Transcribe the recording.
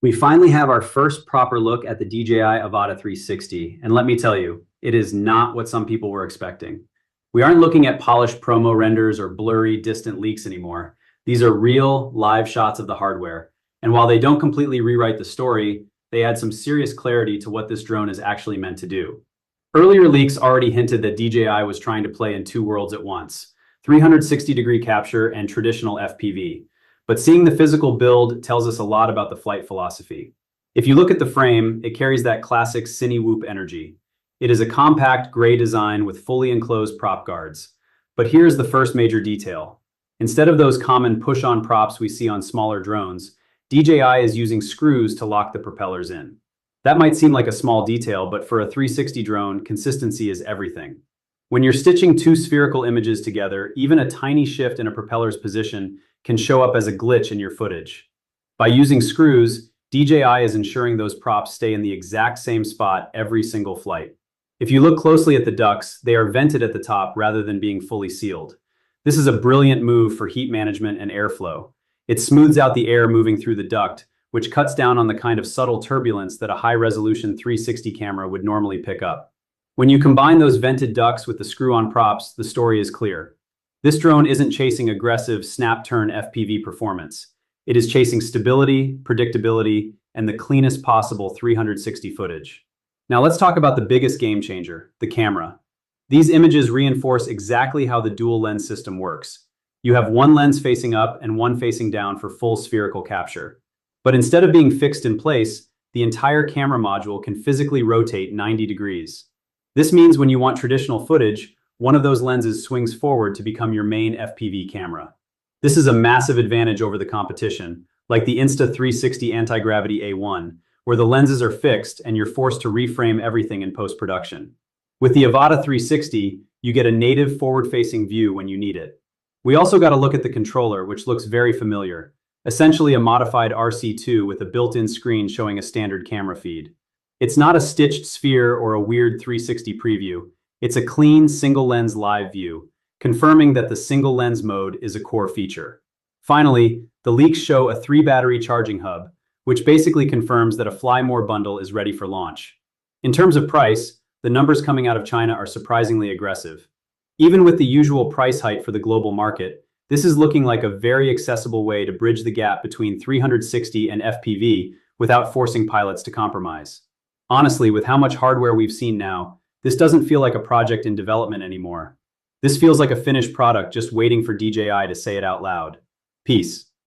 We finally have our first proper look at the DJI Avata 360, and let me tell you, it is not what some people were expecting. We aren't looking at polished promo renders or blurry, distant leaks anymore. These are real, live shots of the hardware, and while they don't completely rewrite the story, they add some serious clarity to what this drone is actually meant to do. Earlier leaks already hinted that DJI was trying to play in two worlds at once, 360-degree capture and traditional FPV. But seeing the physical build tells us a lot about the flight philosophy. If you look at the frame, it carries that classic cine whoop energy. It is a compact gray design with fully enclosed prop guards. But here's the first major detail. Instead of those common push-on props we see on smaller drones, DJI is using screws to lock the propellers in. That might seem like a small detail, but for a 360 drone, consistency is everything. When you're stitching two spherical images together, even a tiny shift in a propeller's position can show up as a glitch in your footage. By using screws, DJI is ensuring those props stay in the exact same spot every single flight. If you look closely at the ducts, they are vented at the top rather than being fully sealed. This is a brilliant move for heat management and airflow. It smooths out the air moving through the duct, which cuts down on the kind of subtle turbulence that a high-resolution 360 camera would normally pick up. When you combine those vented ducts with the screw-on props, the story is clear. This drone isn't chasing aggressive snap-turn FPV performance. It is chasing stability, predictability, and the cleanest possible 360 footage. Now let's talk about the biggest game changer, the camera. These images reinforce exactly how the dual lens system works. You have one lens facing up and one facing down for full spherical capture. But instead of being fixed in place, the entire camera module can physically rotate 90 degrees. This means when you want traditional footage, one of those lenses swings forward to become your main FPV camera. This is a massive advantage over the competition, like the Insta360 Antigravity A1, where the lenses are fixed and you're forced to reframe everything in post-production. With the Avata 360, you get a native forward-facing view when you need it. We also got to look at the controller, which looks very familiar, essentially a modified RC2 with a built-in screen showing a standard camera feed. It's not a stitched sphere or a weird 360 preview. It's a clean single-lens live view, confirming that the single-lens mode is a core feature. Finally, the leaks show a 3-battery charging hub, which basically confirms that a Fly More bundle is ready for launch. In terms of price, the numbers coming out of China are surprisingly aggressive. Even with the usual price hike for the global market, this is looking like a very accessible way to bridge the gap between 360 and FPV without forcing pilots to compromise. Honestly, with how much hardware we've seen now, this doesn't feel like a project in development anymore. This feels like a finished product just waiting for DJI to say it out loud. Peace.